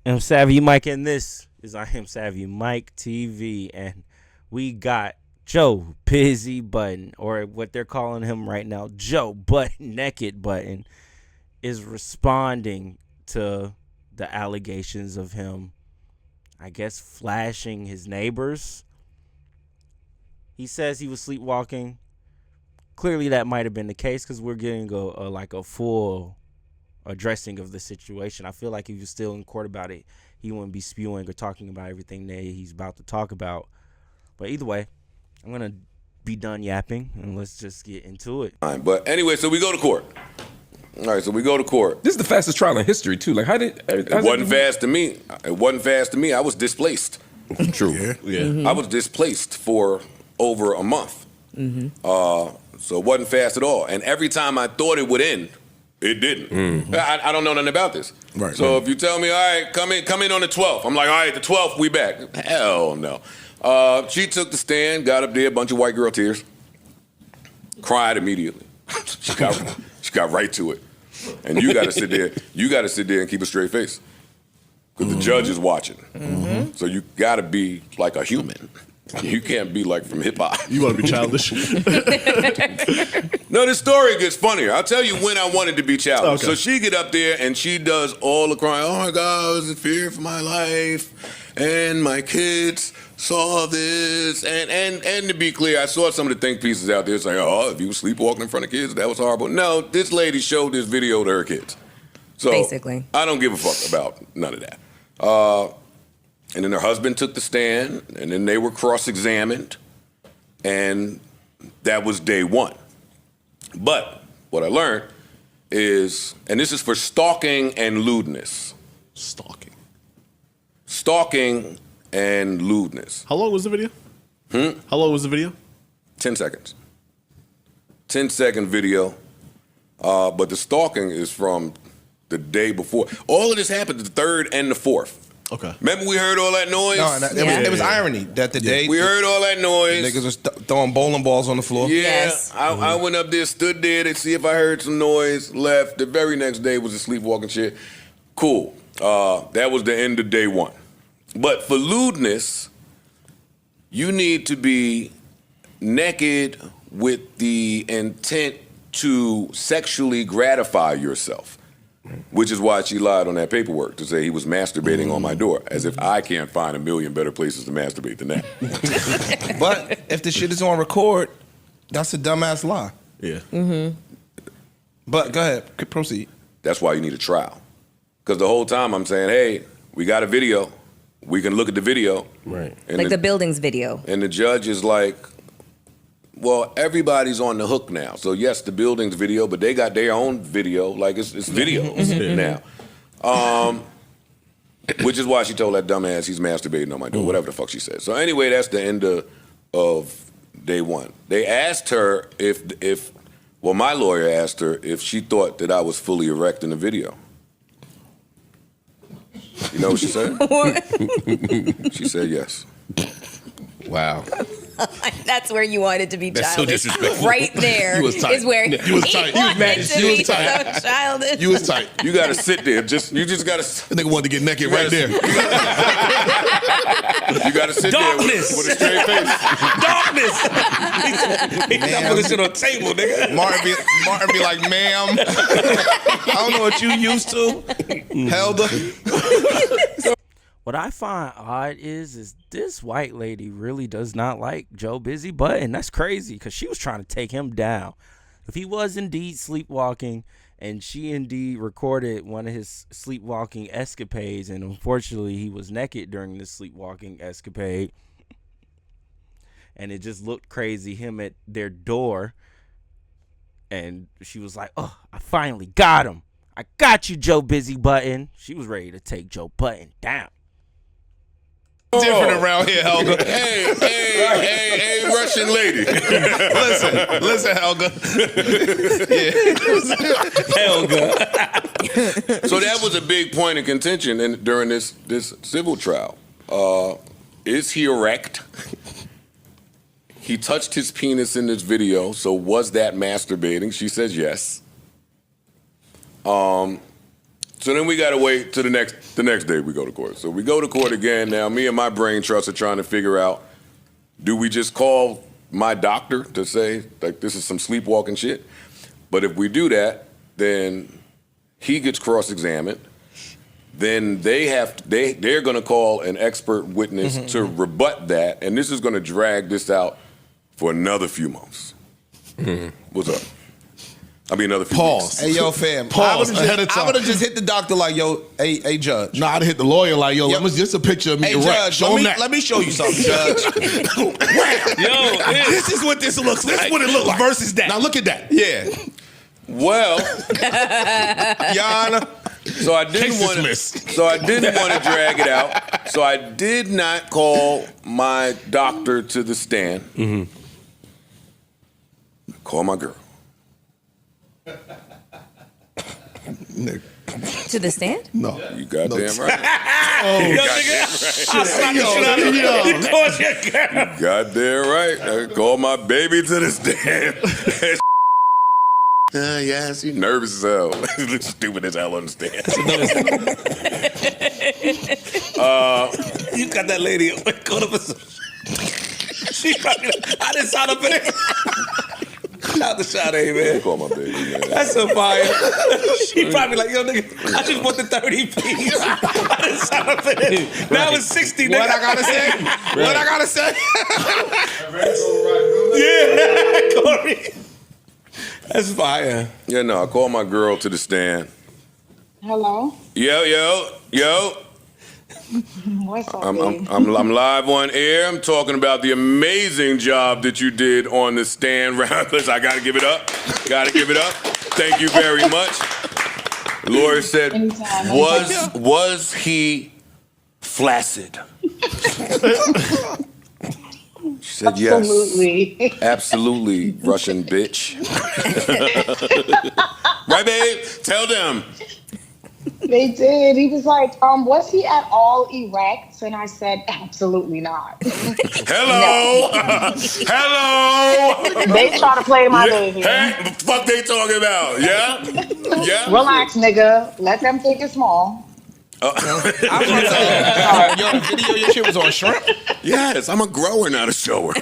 I'm Savvy Mike, and this is I Am Savvy Mike TV, and we got Joe Busy Budden, or what they're calling him right now, Joe Butt Naked Budden, is responding to the allegations of him, I guess, flashing his neighbors. He says he was sleepwalking. Clearly, that might have been the case because we're getting a full addressing of the situation. I feel like if he was still in court about it, he wouldn't be spewing or talking about everything that he's about to talk about. But either way, I'm going to be done yapping and let's just get into it. But anyway, so we go to court. All right, so we go to court. This is the fastest trial in history, too. Like, it wasn't fast to me. It wasn't fast to me. I was displaced. True. Yeah. Mm-hmm. I was displaced for over a month. Mm-hmm. So it wasn't fast at all. And every time I thought it would end, it didn't. Mm-hmm. I don't know nothing about this. Right. So if you tell me, all right, come in on the 12th, I'm like, all right, the 12th, we back. Hell no. She took the stand, got up there, a bunch of white girl tears, cried immediately. She got right to it. And you got to sit there. You got to sit there and keep a straight face because the judge is watching. Mm-hmm. So you got to be like a human. You can't be like from hip hop. You want to be childish? No, this story gets funnier. I'll tell you when I wanted to be childish. Okay. So she get up there and she does all the crying. Oh my God, I was in fear for my life, and my kids saw this. And to be clear, I saw some of the think pieces out there saying, oh, if you were sleepwalking in front of kids, that was horrible. No, this lady showed this video to her kids. So basically, I don't give a fuck about none of that. And then her husband took the stand, and then they were cross-examined, and that was day one. But what I learned is, and this is for stalking and lewdness. Stalking and lewdness. How long was the video? How long was the video? 10 seconds. 10-second video. But the stalking is from the day before. All of this happened the 3rd and the 4th. Okay. Remember we heard all that noise? No, it was irony that the day we heard all that noise. Niggas was throwing bowling balls on the floor. Yeah, yes. I went up there, stood there to see if I heard some noise, left. The very next day was a sleepwalking shit. Cool. That was the end of day one. But for lewdness, you need to be naked with the intent to sexually gratify yourself. Which is why she lied on that paperwork to say he was masturbating on my door, as if I can't find a million better places to masturbate than that. But if the shit is on record, that's a dumbass lie. Yeah. Mm-hmm. But go ahead, proceed. That's why you need a trial. Because the whole time I'm saying, hey, we got a video. We can look at the video. Right. And like the buildings video. And the judge is like, well, everybody's on the hook now. So yes, the buildings video, but they got their own video. Like it's videos now. Which is why she told that dumbass he's masturbating on my door, whatever the fuck she said. So anyway, that's the end of day one. They asked her well, my lawyer asked her if she thought that I was fully erect in the video. You know what she said? She said yes. Wow. That's where you wanted to be That's so childish. disrespectful. Right there You was tight. is where You was tight. he You was mad. wanted to You was be tight. so childish. You was tight. You gotta sit there. You just gotta. The nigga wanted to get naked right there. You gotta sit Darkness. there with a straight face. Darkness! Man. He's putting shit on the table, nigga. Martin be like, ma'am, I don't know what you used to. Helder. What I find odd is this white lady really does not like Joe Busy Budden. That's crazy because she was trying to take him down. If he was indeed sleepwalking and she indeed recorded one of his sleepwalking escapades, and unfortunately he was naked during this sleepwalking escapade, and it just looked crazy, him at their door, and she was like, oh, I finally got him. I got you, Joe Busy Budden. She was ready to take Joe Budden down. Different around here, Helga. Hey, Russian lady. Listen, Helga. Helga. So that was a big point of contention during this civil trial. Is he erect? He touched his penis in this video, so was that masturbating? She says yes. So then we got to wait till the next day we go to court. So we go to court again. Now me and my brain trust are trying to figure out, do we just call my doctor to say like this is some sleepwalking shit? But if we do that, then he gets cross-examined. Then they're going to call an expert witness to rebut that, and this is going to drag this out for another few months. What's up? I mean, another few weeks. Hey, yo, fam. Pause ahead of time. I would have just hit the doctor like, yo, hey, judge. No, I'd hit the lawyer like, yo, let me just a picture of me Hey, erect. judge, Show him that. let me show you something, judge. This is what this looks like. This is what it looks like. Versus that. Now look at that. Yeah. Well, Your Honor. so I didn't want to drag it out. So I did not call my doctor to the stand. Call my girl. To the stand? No. You goddamn right. Yo, nigga. Goddamn right. I call my baby to the stand. Yes, you nervous as hell. Stupid as hell on the stand. You got that lady caught up in some... She probably... I didn't sign up for this. Shout the shot, man. Call my baby, man. That's so fire. She probably like, yo, nigga, I just want the 30 piece. I didn't sign up for this. Now it's 60, nigga. What I gotta say? What I gotta say? Yeah, Corey. That's fire. Yeah, no, I call my girl to the stand. Hello. Yo. What's up, I'm live on air. I'm talking about the amazing job that you did on the stand. Listen, I gotta give it up. Thank you very much. The lawyer said, Anytime. was he flaccid? She said Absolutely. yes. Absolutely, Russian bitch. Right, babe? Tell them. They did. He was like, was he at all erect? And I said, absolutely not. Hello. Hello. They try to play my baby. Hey, the fuck they talking about? Yeah? Yeah? Relax, nigga. Let them think it's small. I was gonna say, yo, the video your shit was on shrimp. Yes, I'm a grower, not a shower. I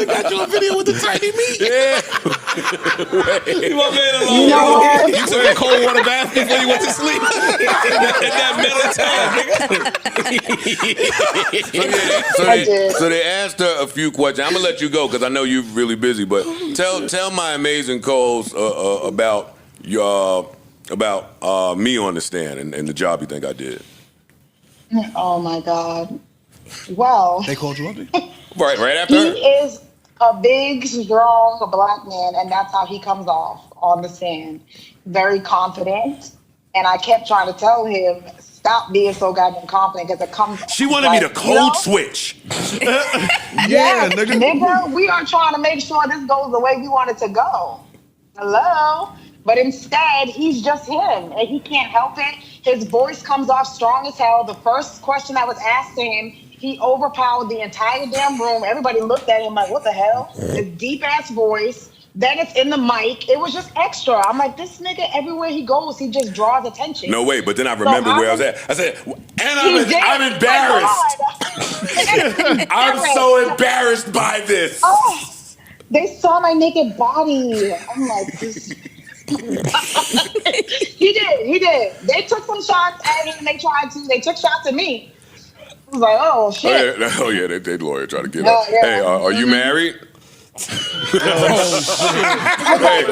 got you a video with the tiny meat. Yeah. You my man alone. You know what? You took a cold water bath before you went to sleep. In that melatonin, So they asked her a few questions. I'm gonna let you go because I know you're really busy. But tell my amazing co-host about me on the stand and the job you think I did. Oh, my God. Well, They called you up. Right after he her. is a big, strong black man, and that's how he comes off on the stand. Very confident. And I kept trying to tell him, stop being so goddamn confident because it comes. She wanted me to code switch. Yeah, nigga, we are trying to make sure this goes the way we want it to go. Hello? But instead, he's just him, and he can't help it. His voice comes off strong as hell. The first question that was asked to him, he overpowered the entire damn room. Everybody looked at him like, what the hell? His deep-ass voice. Then it's in the mic. It was just extra. I'm like, this nigga, everywhere he goes, he just draws attention. No way, but then I remember where I was at. I said, and I'm embarrassed. I'm so embarrassed by this. Oh, they saw my naked body. I'm like, this. He did. They took some shots at him. They took shots at me. I was like, oh shit. Oh yeah, they lawyer trying to get Oh, up. yeah. Hey, are you married?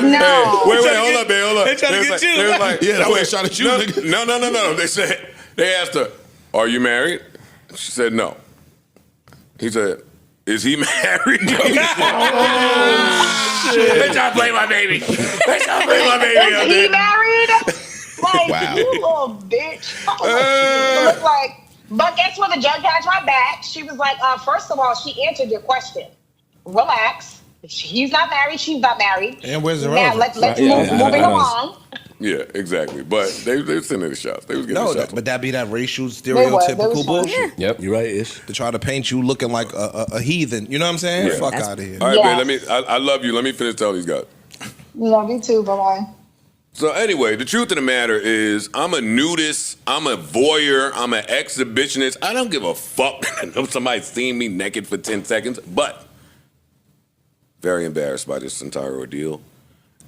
No. Wait, hold up, man, hold up. They trying to get you. They was like, Yeah, that was a shot at you, nigga. No. They asked her, "Are you married?" She said, "No." He said, "Is he married?" They trying to play my baby. Is he married? Like, Wow. you little bitch. Look like, but guess what? The judge has my back. She was like, first of all, she answered your question. Relax. He's not married. She's not married. And where's the Now relevance? let's Yeah, moving I along. Yeah, exactly. But they were sending the shots. They was getting No, the shots. but that be that racial They was stereotypical fine. bullshit. Yep, you're right, Ish. To try to paint you looking like a heathen. You know what I'm saying? Yeah. Fuck out of here. All right, Yes. babe. I love you. Let me finish telling these guys. Love you too. Bye-bye. So anyway, the truth of the matter is I'm a nudist, I'm a voyeur, I'm an exhibitionist. I don't give a fuck if somebody's seeing me naked for 10 seconds, but very embarrassed by this entire ordeal.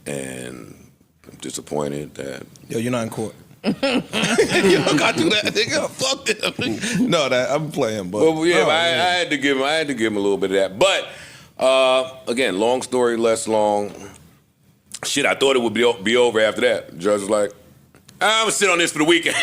And I'm disappointed that... Yo, you're not in court. You don't got to do that, nigga. Fuck them. No, I'm playing, but... Well, yeah, I had to give him a little bit of that. But, again, long story less long. Shit, I thought it would be over after that. The judge was like, I'm going to sit on this for the weekend.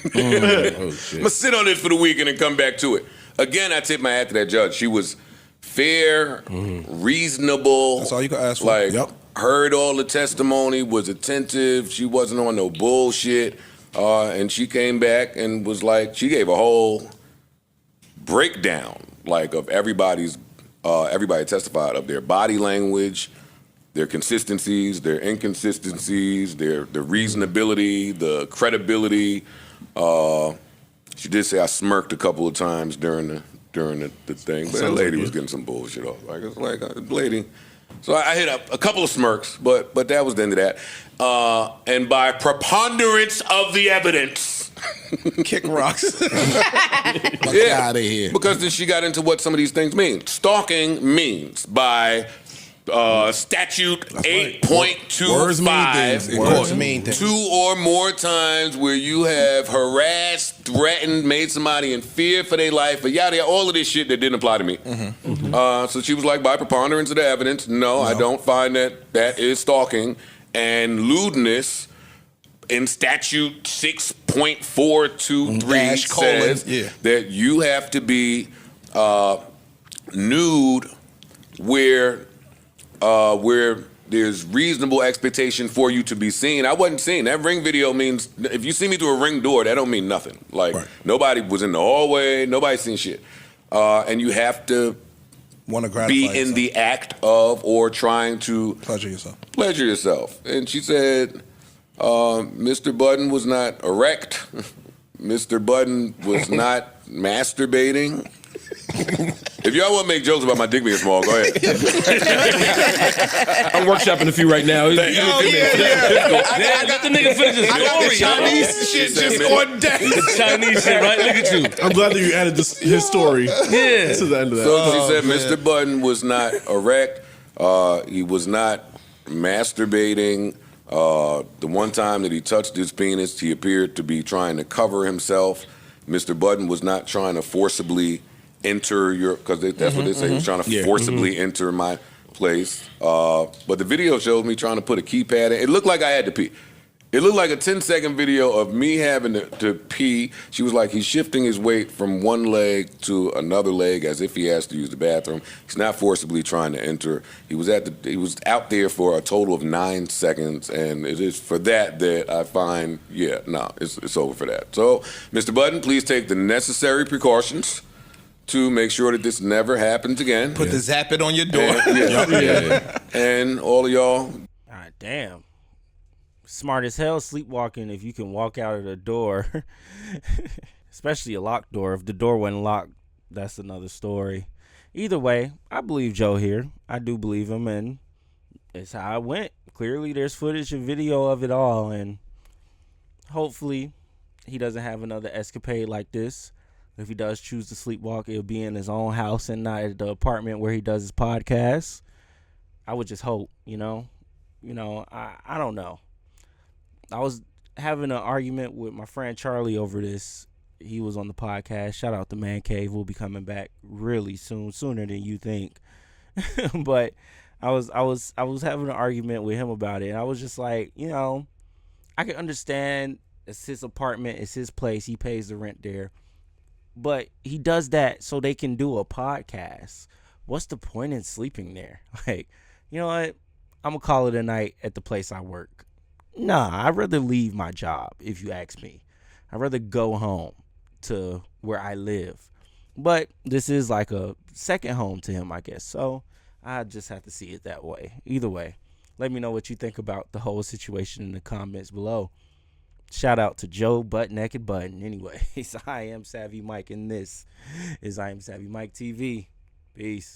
I'm going to sit on this for the weekend and come back to it. Again, I tip my hat to that judge. She was fair, reasonable. That's all you can ask for. Like, heard all the testimony, was attentive. She wasn't on no bullshit. And she came back and was like, she gave a whole breakdown, like, of everybody testified, of their body language, their consistencies, their inconsistencies, their reasonability, the credibility. She did say I smirked a couple of times during the thing, but that lady was getting some bullshit off. Like, it's like a lady. So I hit up a couple of smirks, but that was the end of that. And by preponderance of the evidence, kick rocks. Get out of here. Because then she got into what some of these things mean. Stalking means by statute 8.25. Words mean things. Words mean things. 2 or more times where you have harassed, threatened, made somebody in fear for their life, or yada, all of this shit that didn't apply to me. So she was like, by preponderance of the evidence, no, I don't find that is stalking. And lewdness in statute 6.423 says that you have to be nude where there's reasonable expectation for you to be seen. I wasn't seen. That ring video means if you see me through a ring door, that don't mean nothing. Like, nobody was in the hallway, nobody seen shit. And you have to be in the act of or trying to pleasure yourself. And she said, Mr. Budden was not erect. Mr. Budden was not masturbating. If y'all want to make jokes about my dick being small, go ahead. I'm workshopping a few right now. Let the nigga finish his story. I got the Chinese shit just on deck. The Chinese shit, right? Look at you. I'm glad that you added his story to the end of that. So she said Mr. Budden was not erect. He was not masturbating. The one time that he touched his penis, he appeared to be trying to cover himself. Mr. Budden was not trying to forcibly enter because that's what they say. He was trying to forcibly enter my place. But the video shows me trying to put a keypad in. It looked like I had to pee. It looked like a 10-second video of me having to pee. She was like, he's shifting his weight from one leg to another leg as if he has to use the bathroom. He's not forcibly trying to enter. He was out there for a total of 9 seconds, and it is for that I find, it's over for that. So, Mr. Budden, please take the necessary precautions to make sure that this never happens again. Put the zap it on your door. And all of y'all. God damn. Smart as hell sleepwalking if you can walk out of the door. Especially a locked door. If the door wasn't locked, that's another story. Either way, I believe Joe here. I do believe him, and it's how it went. Clearly there's footage and video of it all, and hopefully he doesn't have another escapade like this. If he does choose to sleepwalk, it'll be in his own house and not at the apartment where he does his podcast. I would just hope, I don't know. I was having an argument with my friend Charlie over this. He was on the podcast. Shout out to Man Cave. We'll be coming back really soon, sooner than you think. But I was having an argument with him about it. And I was just like, I can understand it's his apartment, it's his place, he pays the rent there. But he does that so they can do a podcast. What's the point in sleeping there? Like, you know what? I'm going to call it a night at the place I work. Nah, I'd rather leave my job, if you ask me. I'd rather go home to where I live. But this is like a second home to him, I guess. So I just have to see it that way. Either way, let me know what you think about the whole situation in the comments below. Shout out to Joe Butt Naked Budden. Anyways, I am Savvy Mike, and this is I Am Savvy Mike TV. Peace.